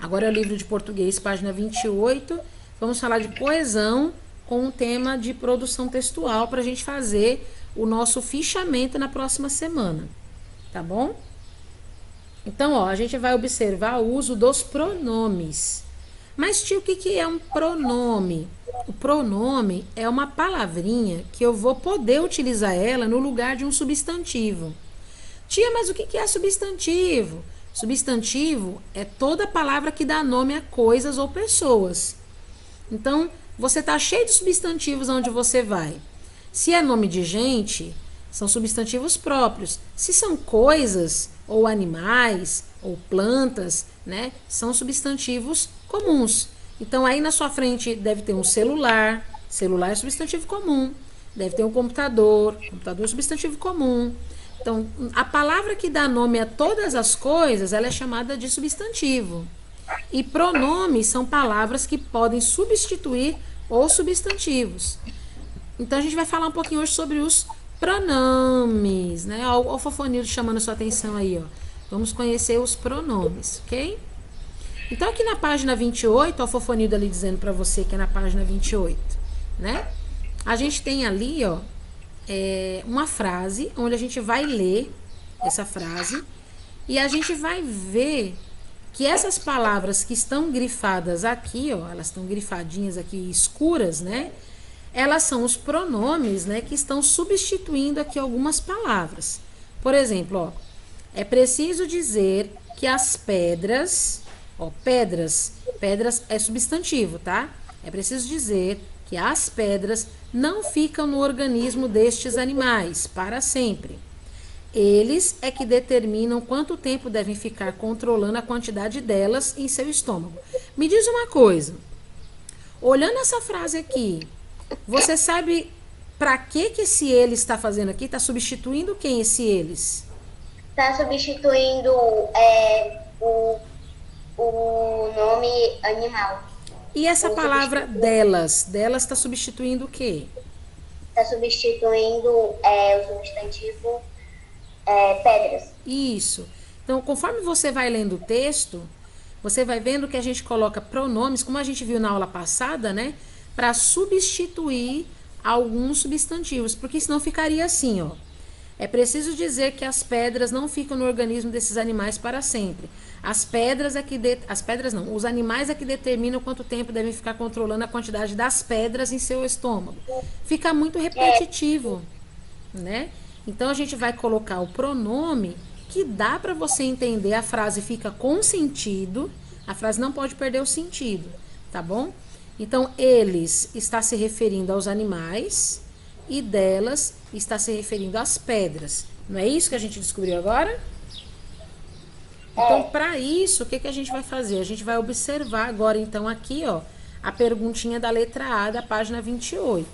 Agora é o livro de português, página 28. Vamos falar de coesão com o tema de produção textual para a gente fazer o nosso fichamento na próxima semana. Tá bom? Então, ó, a gente vai observar o uso dos pronomes. Mas, tio, o que, que é um pronome? O pronome é uma palavrinha que eu vou poder utilizar ela no lugar de um substantivo. Tia, mas o que, que é substantivo? Substantivo é toda palavra que dá nome a coisas ou pessoas. Então, você tá cheio de substantivos onde você vai. Se é nome de gente, são substantivos próprios. Se são coisas, ou animais, ou plantas, né? São substantivos comuns. Então, aí na sua frente deve ter um celular. Celular é substantivo comum. Deve ter um computador. Computador é substantivo comum. Então, a palavra que dá nome a todas as coisas, ela é chamada de substantivo. E pronomes são palavras que podem substituir os substantivos. Então a gente vai falar um pouquinho hoje sobre os pronomes, né? Olha o Fofonildo chamando a sua atenção aí, ó. Vamos conhecer os pronomes, ok? Então aqui na página 28, ó, o Fofonildo ali dizendo para você que é na página 28, né? A gente tem ali, ó, uma frase onde a gente vai ler essa frase e a gente vai ver que essas palavras que estão grifadas aqui, ó, elas estão grifadinhas aqui escuras, né? Elas são os pronomes, né, que estão substituindo aqui algumas palavras. Por exemplo, ó, é preciso dizer que as pedras, ó, pedras é substantivo, tá? É preciso dizer que as pedras não ficam no organismo destes animais para sempre. Eles é que determinam quanto tempo devem ficar controlando a quantidade delas em seu estômago. Me diz uma coisa. Olhando essa frase aqui, você sabe para que esse eles está fazendo aqui? Está substituindo quem esse eles? Está substituindo o, o nome animal. E essa O palavra substituindo, delas está substituindo o quê? está substituindo o substantivo pedras. Isso. Então, conforme você vai lendo o texto, você vai vendo que a gente coloca pronomes, como a gente viu na aula passada, né? Para substituir alguns substantivos, porque senão ficaria assim, ó. É preciso dizer que as pedras não ficam no organismo desses animais para sempre. As pedras é que as pedras não, os animais é que determinam quanto tempo devem ficar controlando a quantidade das pedras em seu estômago. Fica muito É, repetitivo, né? Então a gente vai colocar o pronome que dá para você entender, a frase fica com sentido, a frase não pode perder o sentido, tá bom? Então eles está se referindo aos animais e delas está se referindo às pedras. Não é isso que a gente descobriu agora? Então, é, para isso, o que, que a gente vai fazer? A gente vai observar agora, então, aqui, ó, a perguntinha da letra A da página 28.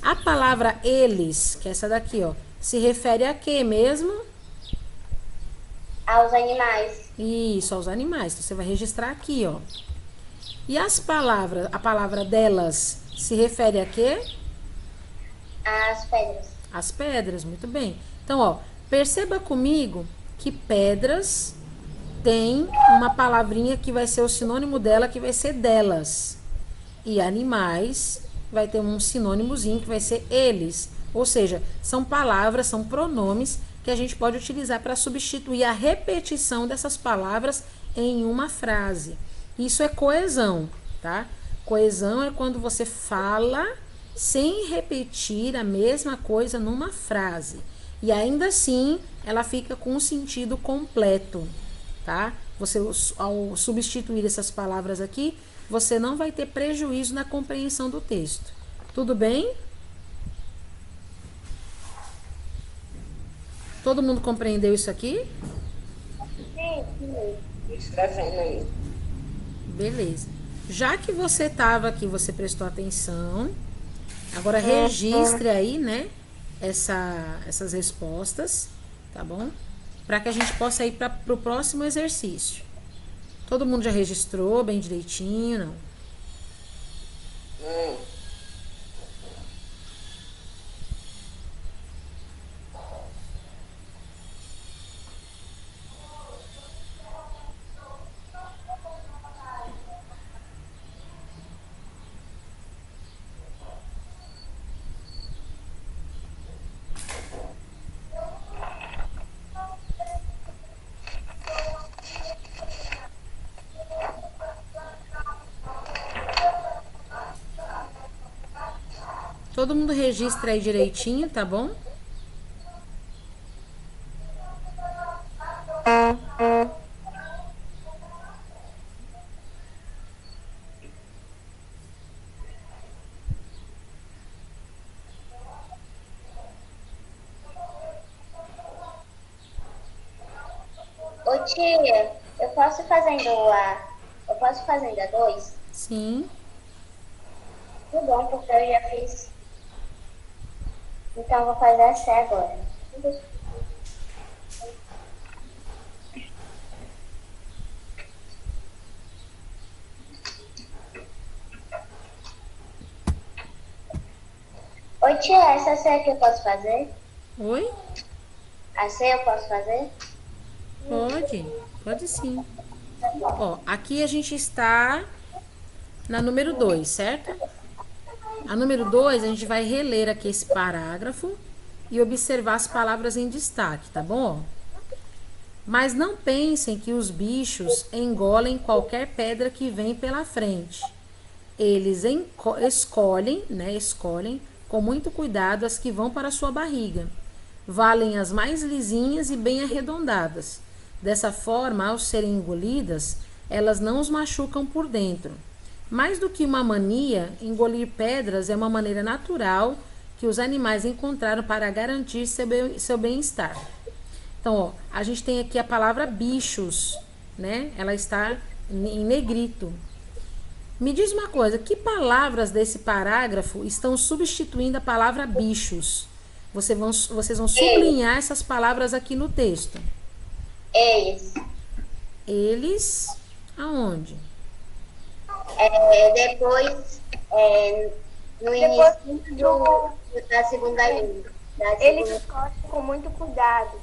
A palavra eles, que é essa daqui, ó, se refere a quê mesmo? aos animais, Isso, aos animais. Então, você vai registrar aqui, ó. E as palavras, a palavra delas se refere a quê? às pedras. As pedras, muito bem. Então, ó, perceba comigo que pedras tem uma palavrinha que vai ser o sinônimo dela, que vai ser delas. E animais vai ter um sinônimozinho que vai ser eles. Ou seja, são palavras, são pronomes que a gente pode utilizar para substituir a repetição dessas palavras em uma frase. Isso é coesão, tá? Coesão é quando você fala sem repetir a mesma coisa numa frase. E ainda assim, ela fica com um sentido completo, tá? Você, ao substituir essas palavras aqui, você não vai ter prejuízo na compreensão do texto. Tudo bem? Todo mundo compreendeu isso aqui? Sim, sim. Escrevendo aí. Beleza. Já que você estava aqui, você prestou atenção, agora registre aí, né, essas respostas, tá bom? Para que a gente possa ir para o próximo exercício. Todo mundo já registrou bem direitinho, não? Todo mundo registra aí direitinho, tá bom? Ô tia, eu posso fazendo a 2? Sim. Tudo bom, porque eu já fiz. Então eu vou fazer a C agora. Ô tia, essa C aqui eu posso fazer? Oi? A C eu posso fazer? Pode sim. Ó, aqui a gente está na número 2, certo? A número 2, a gente vai reler aqui esse parágrafo e observar as palavras em destaque, tá bom? Mas não pensem que os bichos engolem qualquer pedra que vem pela frente. Eles escolhem com muito cuidado as que vão para a sua barriga. Valem as mais lisinhas e bem arredondadas. Dessa forma, ao serem engolidas, elas não os machucam por dentro. Mais do que uma mania, engolir pedras é uma maneira natural que os animais encontraram para garantir seu bem-estar. Então, ó, a gente tem aqui a palavra bichos, né? Ela está em negrito. Me diz uma coisa, que palavras desse parágrafo estão substituindo a palavra bichos? Vocês vão sublinhar essas palavras aqui no texto. Eles. Eles, aonde? Depois, no início da segunda linha. Eles escolhem com muito cuidado.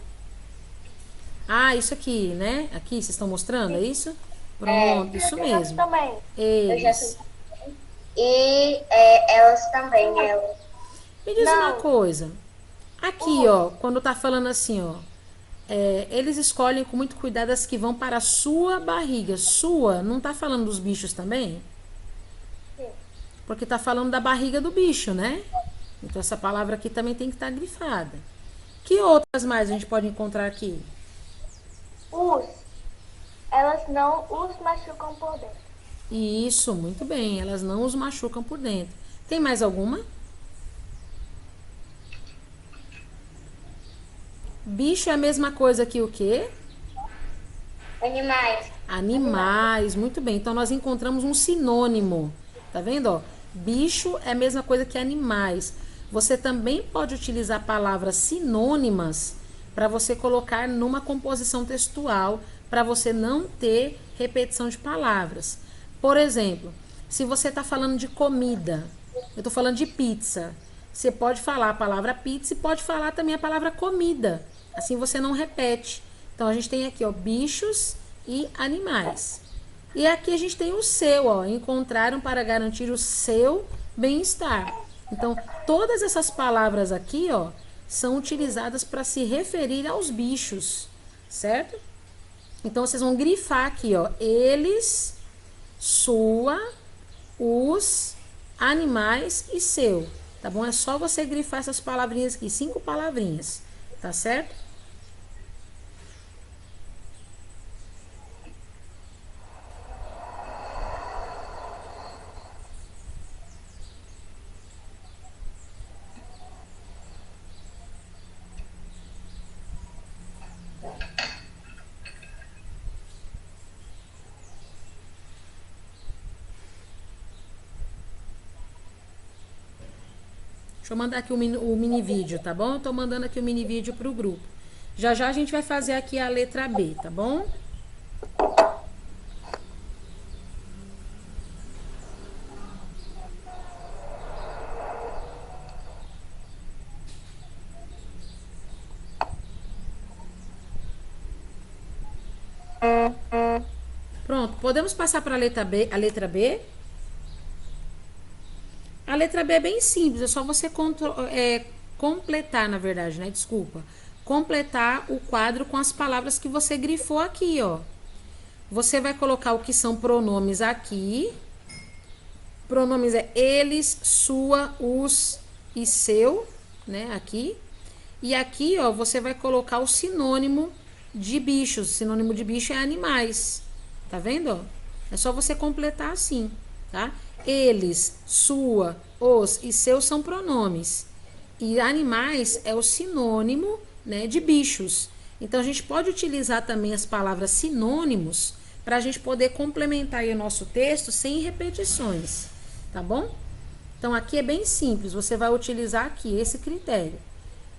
Ah, isso aqui, né? Aqui, vocês estão mostrando, é isso? Pronto, isso mesmo. Também. Eles. E elas também, elas. Me diz uma coisa. Aqui, ó, quando tá falando assim, ó. Eles escolhem com muito cuidado as que vão para a sua barriga. Sua, não tá falando dos bichos também? Sim. Porque tá falando da barriga do bicho, né? Então essa palavra aqui também tem que estar grifada. Que outras mais a gente pode encontrar aqui? Elas não os machucam por dentro. Isso, muito bem. Elas não os machucam por dentro. Tem mais alguma? Bicho é a mesma coisa que o quê? Animais. Animais, muito bem. Então nós encontramos um sinônimo. Tá vendo, ó? Bicho é a mesma coisa que animais. Você também pode utilizar palavras sinônimas para você colocar numa composição textual, para você não ter repetição de palavras. Por exemplo, se você está falando de comida, eu estou falando de pizza, você pode falar a palavra pizza e pode falar também a palavra comida. Assim você não repete. Então a gente tem aqui, ó, bichos e animais. E aqui a gente tem o seu, ó, encontraram para garantir o seu bem-estar. Então, todas essas palavras aqui, ó, são utilizadas para se referir aos bichos, certo? Então, vocês vão grifar aqui, ó, eles, sua, os, animais e seu, tá bom? É só você grifar essas palavrinhas aqui, 5 palavrinhas, tá certo? Deixa eu mandar aqui o mini vídeo, tá bom? Eu tô mandando aqui o mini vídeo pro grupo. Já já a gente vai fazer aqui a letra B, tá bom? Pronto, podemos passar para a letra B? A letra B? A letra B é bem simples, é só você completar, na verdade, né? Desculpa. Completar o quadro com as palavras que você grifou aqui, ó. Você vai colocar o que são pronomes aqui. Pronomes é eles, sua, os, e seu, né, aqui. E aqui, ó, você vai colocar o sinônimo de bichos. O sinônimo de bicho é animais. Tá vendo, ó? É só você completar assim, tá? Eles, sua, os e seus são pronomes. E animais é o sinônimo, né, de bichos. Então, a gente pode utilizar também as palavras sinônimos para a gente poder complementar aí o nosso texto sem repetições, tá bom? Então, aqui é bem simples. Você vai utilizar aqui esse critério.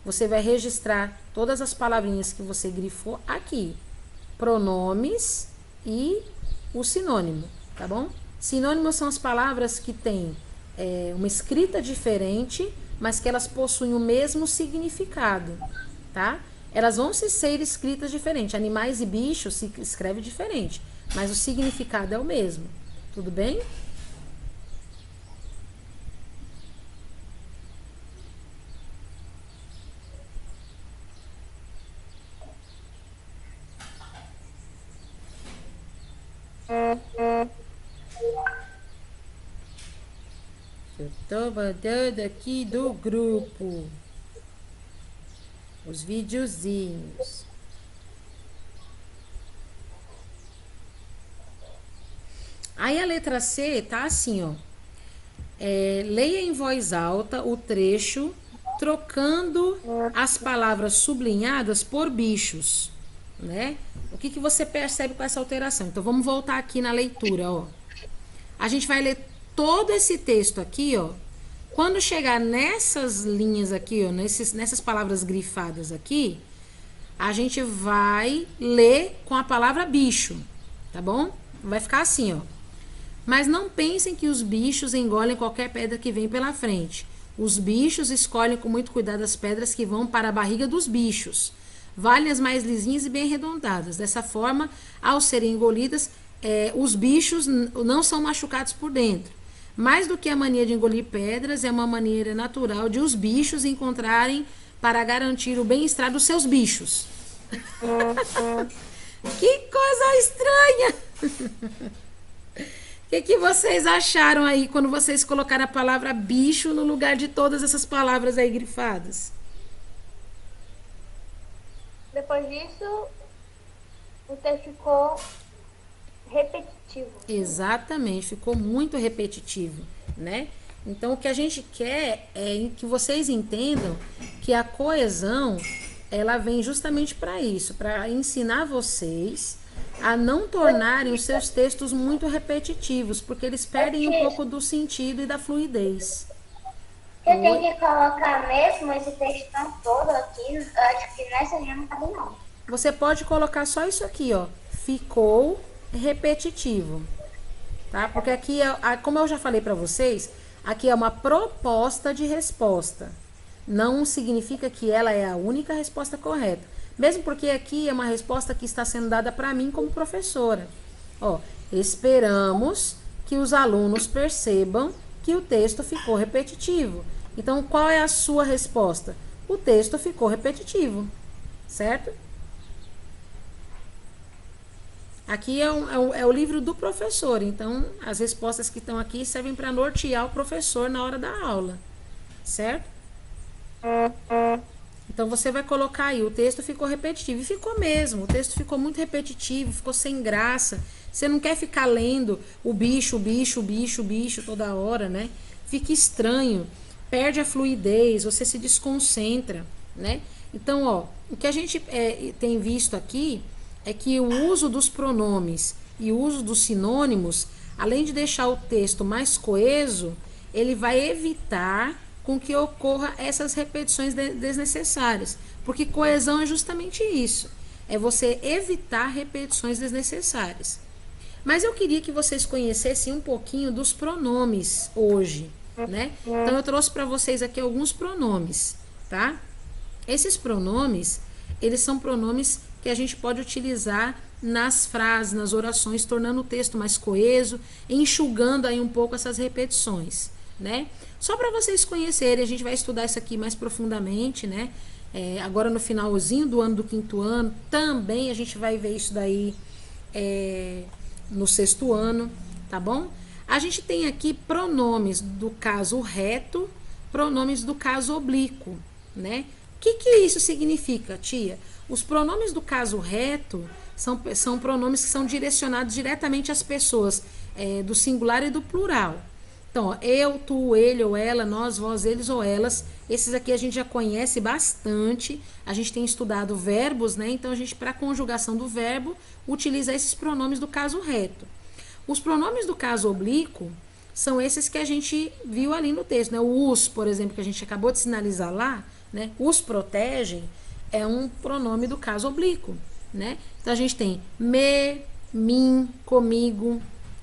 Você vai registrar todas as palavrinhas que você grifou aqui. Pronomes e o sinônimo, tá bom? Sinônimos são as palavras que têm uma escrita diferente, mas que elas possuem o mesmo significado, tá? Elas vão ser escritas diferente. Animais e bichos se escreve diferente, mas o significado é o mesmo. Tudo bem? Eu tô mandando aqui do grupo os videozinhos. Aí a letra C tá assim, ó. Leia em voz alta o trecho, trocando as palavras sublinhadas por bichos, né? O que você percebe com essa alteração? Então, vamos voltar aqui na leitura, ó. A gente vai ler todo esse texto aqui, ó. Quando chegar nessas linhas aqui, ó, nessas palavras grifadas aqui, a gente vai ler com a palavra bicho, tá bom? Vai ficar assim, ó. Mas não pensem que os bichos engolem qualquer pedra que vem pela frente. Os bichos escolhem com muito cuidado as pedras que vão para a barriga dos bichos. Valem as mais lisinhas e bem arredondadas. Dessa forma, ao serem engolidas, os bichos não são machucados por dentro. Mais do que a mania de engolir pedras, é uma maneira natural de os bichos encontrarem para garantir o bem-estar dos seus bichos. Que coisa estranha! O que vocês acharam aí quando vocês colocaram a palavra bicho no lugar de todas essas palavras aí grifadas? Depois disso, o texto ficou repetitivo. Exatamente, ficou muito repetitivo, né? Então, o que a gente quer é que vocês entendam que a coesão, ela vem justamente para isso, para ensinar vocês a não tornarem os seus textos muito repetitivos, porque eles perdem um pouco do sentido e da fluidez. Você tem que colocar mesmo esse textão todo aqui. Acho que nessa já não cabe não. Você pode colocar só isso aqui, ó. Ficou repetitivo, tá? Porque aqui, como eu já falei para vocês, aqui é uma proposta de resposta. Não significa que ela é a única resposta correta. Mesmo porque aqui é uma resposta que está sendo dada para mim como professora. Ó, esperamos que os alunos percebam que o texto ficou repetitivo. Então, qual é a sua resposta? O texto ficou repetitivo, certo? Aqui é o livro do professor, então as respostas que estão aqui servem para nortear o professor na hora da aula, certo? Então você vai colocar aí, o texto ficou repetitivo, e ficou mesmo, o texto ficou muito repetitivo, ficou sem graça. Você não quer ficar lendo o bicho, o bicho, o bicho, o bicho toda hora, né? Fica estranho, perde a fluidez, você se desconcentra, né? Então, ó, o que a gente tem visto aqui é que o uso dos pronomes e o uso dos sinônimos, além de deixar o texto mais coeso, ele vai evitar com que ocorra essas repetições desnecessárias. Porque coesão é justamente isso. É você evitar repetições desnecessárias. Mas eu queria que vocês conhecessem um pouquinho dos pronomes hoje, né? Então eu trouxe para vocês aqui alguns pronomes, tá? Esses pronomes, eles são pronomes que a gente pode utilizar nas frases, nas orações, tornando o texto mais coeso, enxugando aí um pouco essas repetições, né? Só para vocês conhecerem, a gente vai estudar isso aqui mais profundamente, né? Agora no finalzinho do ano do 5º ano, também a gente vai ver isso daí no 6º ano, tá bom? A gente tem aqui pronomes do caso reto, pronomes do caso oblíquo, né? O que isso significa, tia? Os pronomes do caso reto são pronomes que são direcionados diretamente às pessoas, do singular e do plural. Então, ó, eu, tu, ele ou ela, nós, vós, eles ou elas. Esses aqui a gente já conhece bastante. A gente tem estudado verbos, né? Então, a gente, para conjugação do verbo, utiliza esses pronomes do caso reto. Os pronomes do caso oblíquo são esses que a gente viu ali no texto, né? O os, por exemplo, que a gente acabou de sinalizar lá, né? Os protegem é um pronome do caso oblíquo, né? Então, a gente tem me, mim, comigo,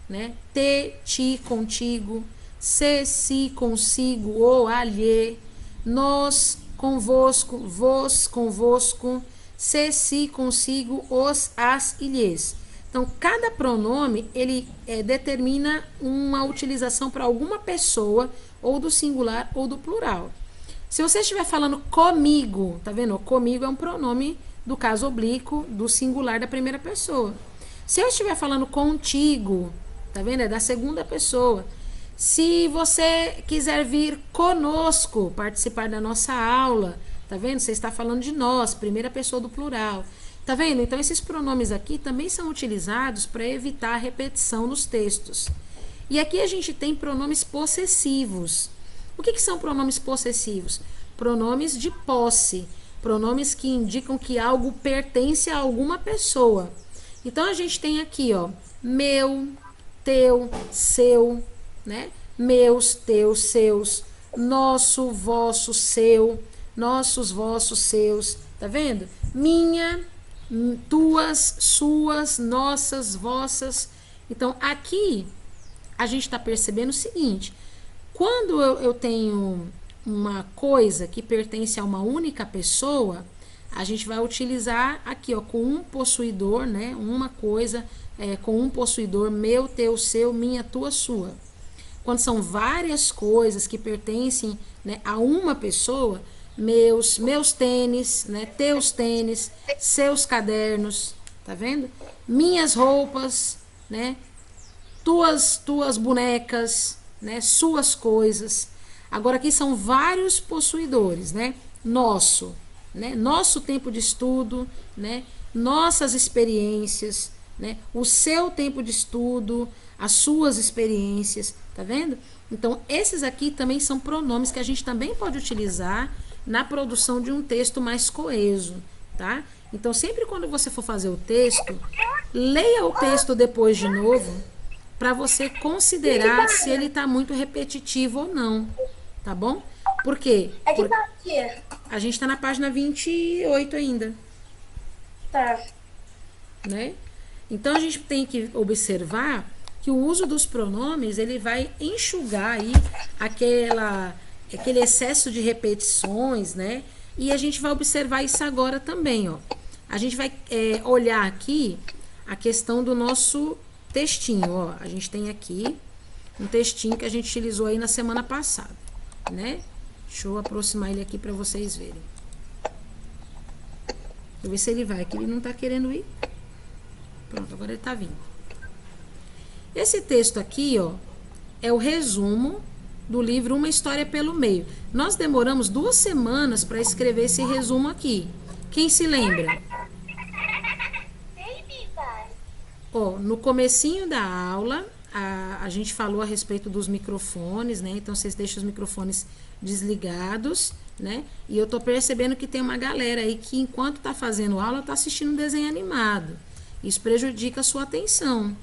né? Te, ti, contigo, se, si, consigo, ou, alhe, nós, convosco, vos, convosco, se, si, consigo, os, as e lhes. Então, cada pronome, ele determina uma utilização para alguma pessoa, ou do singular ou do plural. Se você estiver falando comigo, tá vendo? Comigo é um pronome do caso oblíquo, do singular da primeira pessoa. Se eu estiver falando contigo, tá vendo? É da segunda pessoa. Se você quiser vir conosco, participar da nossa aula, tá vendo? Você está falando de nós, primeira pessoa do plural. Tá vendo? Então, esses pronomes aqui também são utilizados para evitar a repetição nos textos. E aqui a gente tem pronomes possessivos. O que são pronomes possessivos? Pronomes de posse. Pronomes que indicam que algo pertence a alguma pessoa. Então, a gente tem aqui, ó, meu, teu, seu, né? Meus, teus, seus, nosso, vosso, seu, nossos, vossos, seus. Tá vendo? Minha, tuas, suas, nossas, vossas. Então, aqui a gente está percebendo o seguinte: quando eu tenho uma coisa que pertence a uma única pessoa, a gente vai utilizar aqui, ó, com um possuidor, né? Uma coisa com um possuidor, meu, teu, seu, minha, tua, sua. Quando são várias coisas que pertencem, né, a uma pessoa, meus tênis, né, teus tênis, seus cadernos, tá vendo? Minhas roupas, né, tuas bonecas, né, suas coisas. Agora aqui são vários possuidores, né? Nosso, né? Nosso tempo de estudo, né? Nossas experiências, né? O seu tempo de estudo, as suas experiências, tá vendo? Então, esses aqui também são pronomes que a gente também pode utilizar na produção de um texto mais coeso, tá? Então, sempre quando você for fazer o texto, leia o texto depois de novo, para você considerar se ele está muito repetitivo ou não, tá bom? Por quê? Porque a gente está na página 28 ainda. Tá. Né? Então, a gente tem que observar que o uso dos pronomes, ele vai enxugar aí aquele excesso de repetições, né? E a gente vai observar isso agora também, ó. A gente vai olhar aqui a questão do nosso textinho, ó. A gente tem aqui um textinho que a gente utilizou aí na semana passada, né? Deixa eu aproximar ele aqui para vocês verem. Deixa eu ver se ele vai, que ele não tá querendo ir. Pronto, agora ele tá vindo. Esse texto aqui, ó, é o resumo do livro Uma História pelo Meio. Nós demoramos 2 semanas para escrever esse resumo aqui. Quem se lembra? Ó, no comecinho da aula, a gente falou a respeito dos microfones, né? Então, vocês deixam os microfones desligados, né? E eu tô percebendo que tem uma galera aí que, enquanto tá fazendo aula, tá assistindo um desenho animado. Isso prejudica a sua atenção,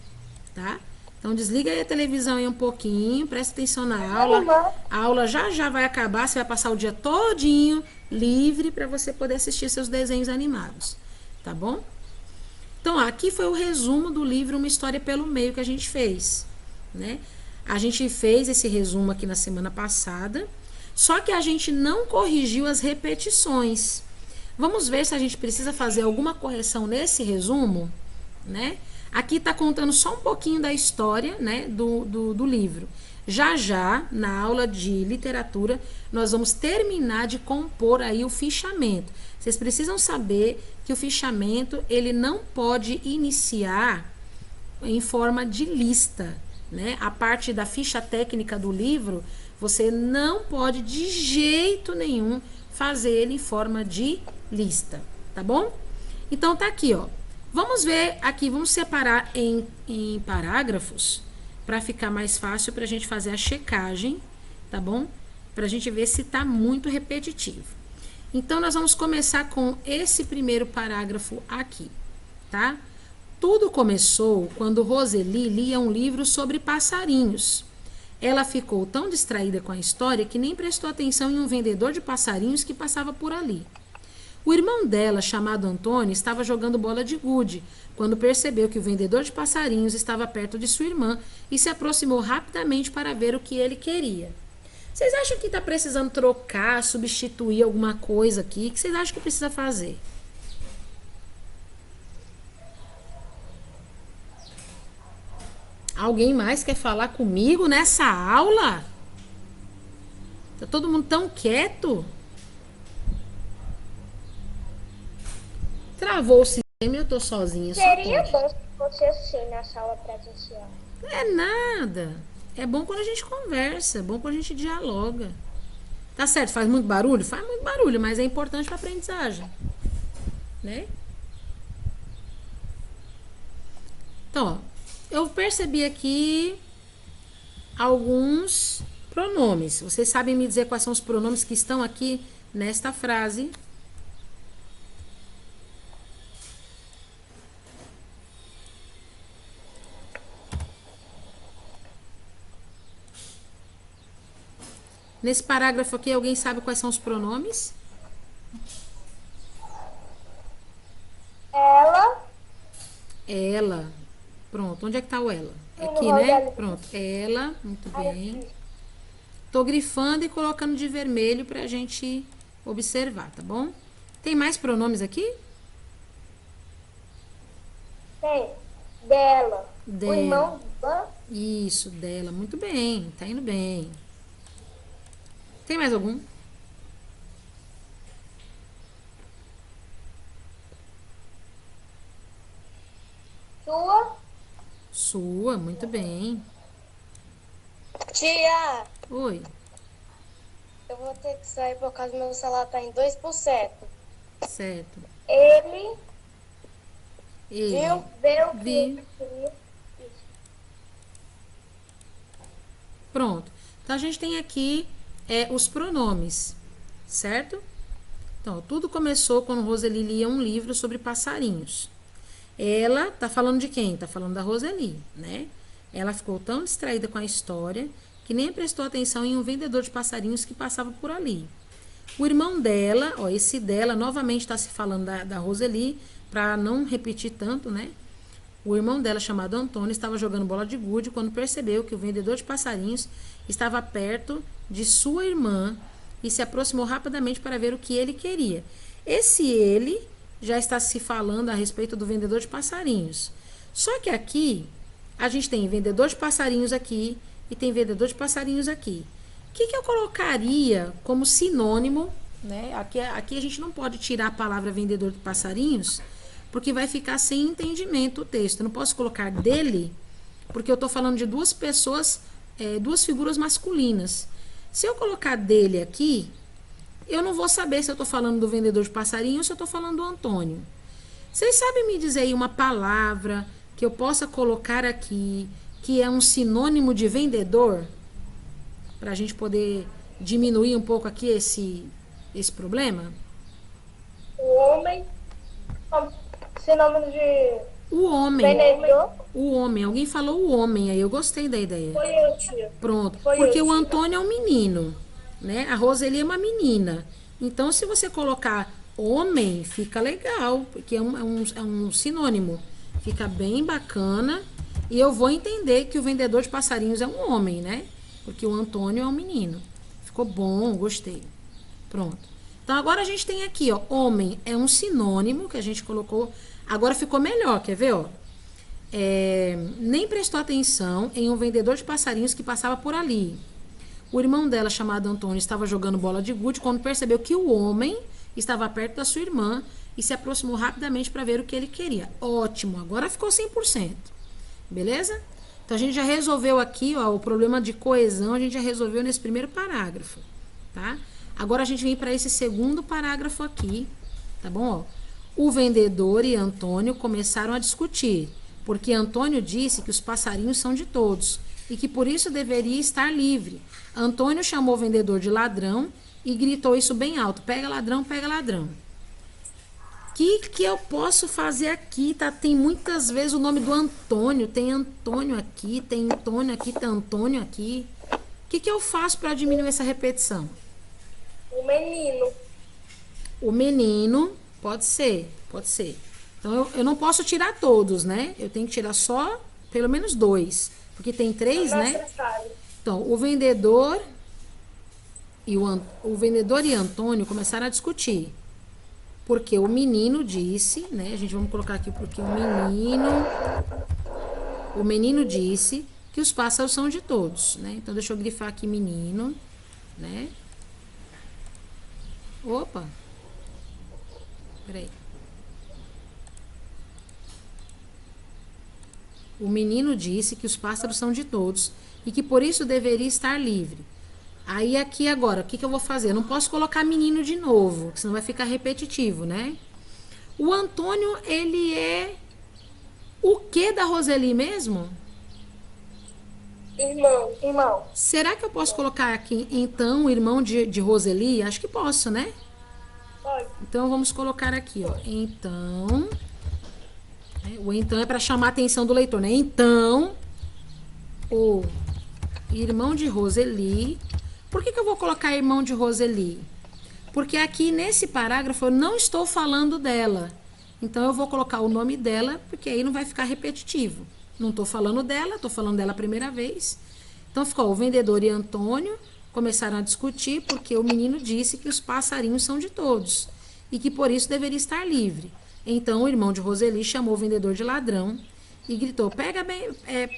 tá? Então, desliga aí a televisão aí um pouquinho, presta atenção na aula. A aula já vai acabar, você vai passar o dia todinho livre para você poder assistir seus desenhos animados, tá bom? Então, aqui foi o resumo do livro Uma História pelo Meio que a gente fez, né? A gente fez esse resumo aqui na semana passada, só que a gente não corrigiu as repetições. Vamos ver se a gente precisa fazer alguma correção nesse resumo, né? Aqui está contando só um pouquinho da história, né, do livro. Já, na aula de literatura, nós vamos terminar de compor aí o fichamento. Vocês precisam saber que o fichamento, ele não pode iniciar em forma de lista, né? A parte da ficha técnica do livro Você não pode de jeito nenhum fazer ele em forma de lista, tá bom? Então tá aqui, ó. Vamos ver aqui, vamos separar em parágrafos para ficar mais fácil para a gente fazer a checagem, tá bom? Para a gente ver se tá muito repetitivo. Então nós vamos começar com esse primeiro parágrafo aqui, tá? Tudo começou quando Roseli lia um livro sobre passarinhos. Ela ficou tão distraída com a história que nem prestou atenção em um vendedor de passarinhos que passava por ali. O irmão dela, chamado Antônio, estava jogando bola de gude, quando percebeu que o vendedor de passarinhos estava perto de sua irmã e se aproximou rapidamente para ver o que ele queria. Vocês acham que está precisando trocar, substituir alguma coisa aqui? O que vocês acham que precisa fazer? Alguém mais quer falar comigo nessa aula? Tá todo mundo tão quieto? Travou o sistema e eu tô sozinha. Seria bom se fosse assim na sala presencial. É nada. É bom quando a gente conversa, é bom quando a gente dialoga. Tá certo, faz muito barulho? Faz muito barulho, mas é importante para aprendizagem. Né? Então, ó. Eu percebi aqui alguns pronomes. Vocês sabem me dizer quais são os pronomes que estão aqui nesta frase? Nesse parágrafo aqui, alguém sabe quais são os pronomes? Ela. Ela. Pronto, onde é que tá o ela? Aqui, né? Pronto, ela, muito bem. Tô grifando e colocando de vermelho pra gente observar, tá bom? Tem mais pronomes aqui? Tem. Dela. Dela. O irmão dela. Isso, dela, muito bem, tá indo bem. Tem mais algum? Sua. Sua, muito bem. Tia, Oi, eu vou ter que sair por causa do meu celular tá em 2%. certo. Ele. Ele. Viu? Deu o que Vi. ele queria. Pronto. Então, a gente tem aqui os pronomes, certo? Então, tudo começou quando Roseli lia um livro sobre passarinhos. Ela tá falando de quem? Tá falando da Roseli, né? Ela ficou tão distraída com a história que nem prestou atenção em um vendedor de passarinhos que passava por ali. O irmão dela, ó, esse dela, novamente está se falando da Roseli, para não repetir tanto, né? O irmão dela, chamado Antônio, estava jogando bola de gude quando percebeu que o vendedor de passarinhos estava perto de sua irmã e se aproximou rapidamente para ver o que ele queria. Esse ele já está se falando a respeito do vendedor de passarinhos. Só que aqui, a gente tem vendedor de passarinhos aqui e tem vendedor de passarinhos aqui. O que eu colocaria como sinônimo, né? Aqui a gente não pode tirar a palavra vendedor de passarinhos, porque vai ficar sem entendimento o texto. Eu não posso colocar dele, porque eu estou falando de duas pessoas, duas figuras masculinas. Se eu colocar dele aqui, eu não vou saber se eu estou falando do vendedor de passarinho ou se eu estou falando do Antônio. Vocês sabem me dizer aí uma palavra que eu possa colocar aqui, que é um sinônimo de vendedor? Para a gente poder diminuir um pouco aqui esse problema? O homem. Sinônimo de. O homem. Vendedor. O homem. Alguém falou o homem aí. Eu gostei da ideia. Foi eu, tia. Pronto. Foi Porque eu, o tia. Antônio é um menino, né? A Roseli é uma menina. Então, se você colocar homem, fica legal, porque é um sinônimo. Fica bem bacana. E eu vou entender que o vendedor de passarinhos é um homem, né? Porque o Antônio é um menino. Ficou bom, gostei. Pronto. Então, agora a gente tem aqui, ó, homem é um sinônimo que a gente colocou. Agora ficou melhor, quer ver, ó? Nem prestou atenção em um vendedor de passarinhos que passava por ali. O irmão dela, chamado Antônio, estava jogando bola de gude quando percebeu que o homem estava perto da sua irmã e se aproximou rapidamente para ver o que ele queria. Ótimo, agora ficou 100%. Beleza? Então, a gente já resolveu aqui, ó, o problema de coesão, a gente já resolveu nesse primeiro parágrafo, tá? Agora, a gente vem para esse segundo parágrafo aqui, tá bom? Ó, o vendedor e Antônio começaram a discutir, porque Antônio disse que os passarinhos são de todos e que por isso deveria estar livre. Antônio chamou o vendedor de ladrão e gritou isso bem alto: pega ladrão, pega ladrão. Que eu posso fazer aqui, tá? Tem muitas vezes o nome do Antônio, tem Antônio aqui, tem Antônio aqui, tem Antônio aqui. O que eu faço para diminuir essa repetição? O menino. O menino, pode ser, pode ser. Então, eu não posso tirar todos, né? Eu tenho que tirar só pelo menos 2, porque tem 3, né? Necessário. Então, o vendedor e Antônio começaram a discutir. Porque o menino disse, né? A gente vamos colocar aqui porque o menino disse que os pássaros são de todos, né? Então deixa eu grifar aqui menino, né? Opa. Peraí. O menino disse que os pássaros são de todos e que por isso deveria estar livre. Aí aqui agora, o que eu vou fazer? Eu não posso colocar menino de novo, senão vai ficar repetitivo, né? O Antônio, ele é o que da Roseli mesmo? Irmão. Será que eu posso colocar aqui, então, o irmão de Roseli? Acho que posso, né? Pode. Então, vamos colocar aqui, ó. Então, o então é para chamar a atenção do leitor, né? Então, o irmão de Roseli. Por que eu vou colocar irmão de Roseli? Porque aqui nesse parágrafo eu não estou falando dela. Então eu vou colocar o nome dela, porque aí não vai ficar repetitivo. Não estou falando dela, estou falando dela a primeira vez. Então ficou: o vendedor e Antônio começaram a discutir porque o menino disse que os passarinhos são de todos e que por isso deveria estar livre. Então o irmão de Roseli chamou o vendedor de ladrão e gritou: pega bem.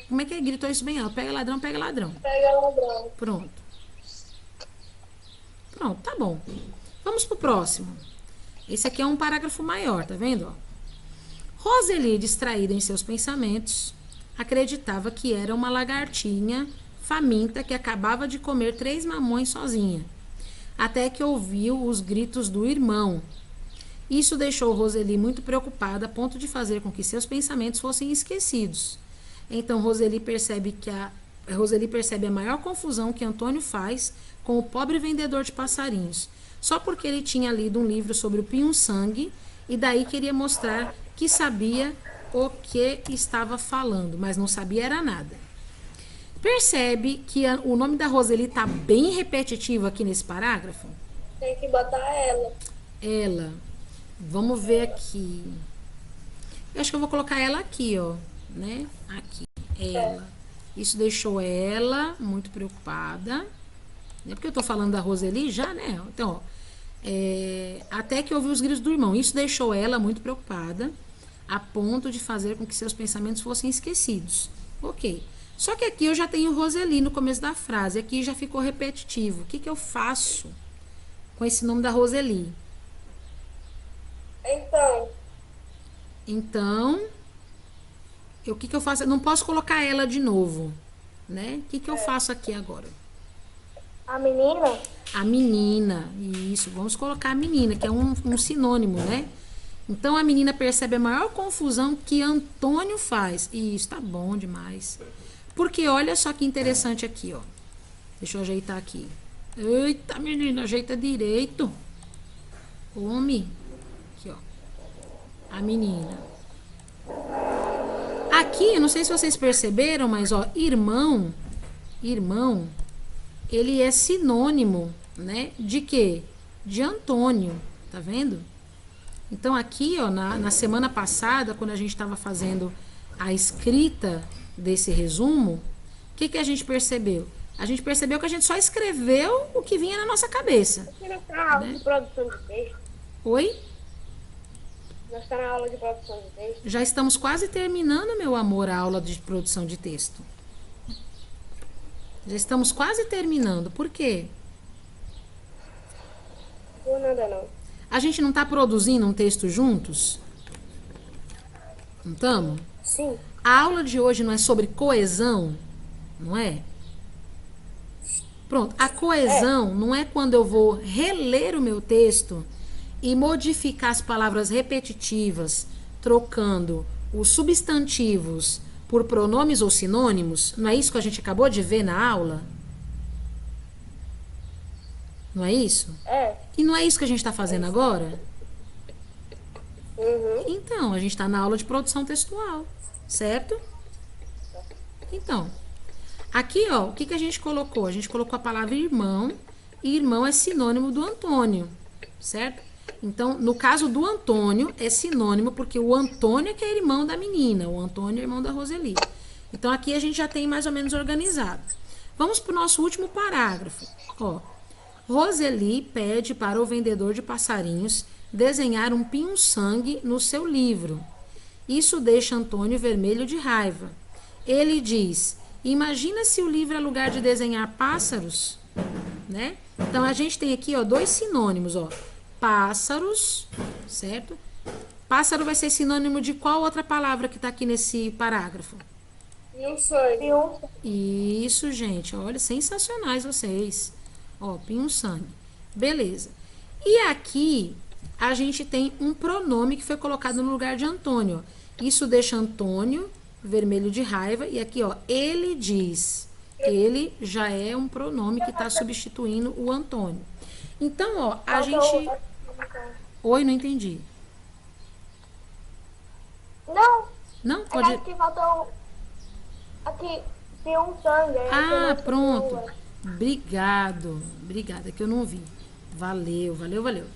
Como é que ele gritou isso bem alto? Pega ladrão, pega ladrão. Pega ladrão. Pronto. Pronto, tá bom. Vamos pro próximo. Esse aqui é um parágrafo maior, tá vendo? Ó. Roseli, distraída em seus pensamentos, acreditava que era uma lagartinha faminta que acabava de comer 3 mamões sozinha, até que ouviu os gritos do irmão. Isso deixou Roseli muito preocupada, a ponto de fazer com que seus pensamentos fossem esquecidos. Então Roseli percebe a maior confusão que Antônio faz com o pobre vendedor de passarinhos, só porque ele tinha lido um livro sobre o pinho-sangue e daí queria mostrar que sabia o que estava falando, mas não sabia era nada. Percebe que o nome da Roseli está bem repetitivo aqui nesse parágrafo? Tem que botar ela. Ela. Vamos ver aqui. Eu acho que eu vou colocar ela aqui, ó, né? Aqui, ela. Isso deixou ela muito preocupada. Né? Porque eu tô falando da Roseli já, né? Então, ó, até que ouviu os gritos do irmão. Isso deixou ela muito preocupada, a ponto de fazer com que seus pensamentos fossem esquecidos. Ok. Só que aqui eu já tenho Roseli no começo da frase. Aqui já ficou repetitivo. O que eu faço com esse nome da Roseli? Então, o que eu faço? Eu não posso colocar ela de novo, né? O que eu faço aqui agora? A menina? A menina, isso. Vamos colocar a menina, que é um sinônimo, né? Então, a menina percebe a maior confusão que Antônio faz. Isso, tá bom demais. Porque olha só que interessante aqui, ó. Deixa eu ajeitar aqui. Eita, menina, ajeita direito. Homem. Aqui, ó. A menina. Aqui, eu não sei se vocês perceberam, mas, ó, irmão, ele é sinônimo, né? De quê? De Antônio, tá vendo? Então, aqui, ó, na semana passada, quando a gente estava fazendo a escrita desse resumo, o que a gente percebeu? A gente percebeu que a gente só escreveu o que vinha na nossa cabeça. Nós está na aula de produção de texto. Oi? Nós está na aula de produção de texto. Já estamos quase terminando, meu amor, a aula de produção de texto. Já estamos quase terminando. Por quê? Por nada não. A gente não está produzindo um texto juntos? Não estamos? Sim. A aula de hoje não é sobre coesão? Não é? Pronto, a coesão não é quando eu vou reler o meu texto e modificar as palavras repetitivas, trocando os substantivos por pronomes ou sinônimos? Não é isso que a gente acabou de ver na aula? Não é isso? É. E não é isso que a gente está fazendo agora? Uhum. Então, a gente está na aula de produção textual, certo? Então, aqui, ó, o que, que a gente colocou? A gente colocou a palavra irmão, e irmão é sinônimo do Antônio, certo? Então, no caso do Antônio, é sinônimo porque o Antônio é que é irmão da menina, o Antônio é irmão da Roseli. Então, aqui a gente já tem mais ou menos organizado. Vamos para o nosso último parágrafo. Ó, Roseli pede para o vendedor de passarinhos desenhar um pinho-sangue no seu livro. Isso deixa Antônio vermelho de raiva. Ele diz: imagina se o livro é lugar de desenhar pássaros, né? Então a gente tem aqui, ó, dois sinônimos, ó. Pássaros, certo? Pássaro vai ser sinônimo de qual outra palavra que está aqui nesse parágrafo? Pinho-sangue. Isso, gente, olha, sensacionais vocês. Ó, pinho-sangue. Beleza. E aqui a gente tem um pronome que foi colocado no lugar de Antônio. Ó. Isso deixa Antônio vermelho de raiva. E aqui, ó, ele diz. Ele já é um pronome que está substituindo o Antônio. Então, ó, a gente... Oi, não entendi. Não, Não? Pode... que faltou aqui, pinho-sangue. Ah, pronto. Obrigado. Obrigada, que eu não vi. Valeu, valeu, valeu.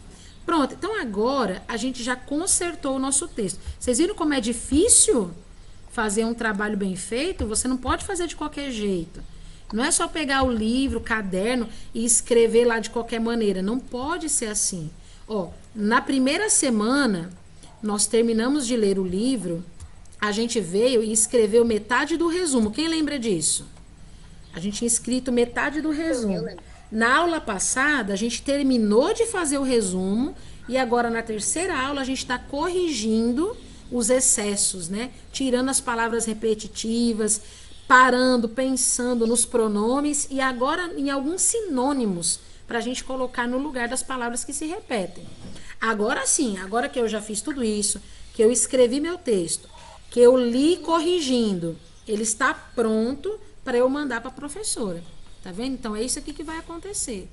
Pronto, então agora a gente já consertou o nosso texto. Vocês viram como é difícil fazer um trabalho bem feito? Você não pode fazer de qualquer jeito. Não é só pegar o livro, o caderno e escrever lá de qualquer maneira. Não pode ser assim. Ó, na primeira semana, nós terminamos de ler o livro, a gente veio e escreveu metade do resumo. Quem lembra disso? A gente tinha escrito metade do resumo. Na aula passada, a gente terminou de fazer o resumo e agora na terceira aula a gente está corrigindo os excessos, né? Tirando as palavras repetitivas, parando, pensando nos pronomes e agora em alguns sinônimos para a gente colocar no lugar das palavras que se repetem. Agora sim, agora que eu já fiz tudo isso, que eu escrevi meu texto, que eu li corrigindo, ele está pronto para eu mandar para a professora. Tá vendo? Então é isso aqui que vai acontecer.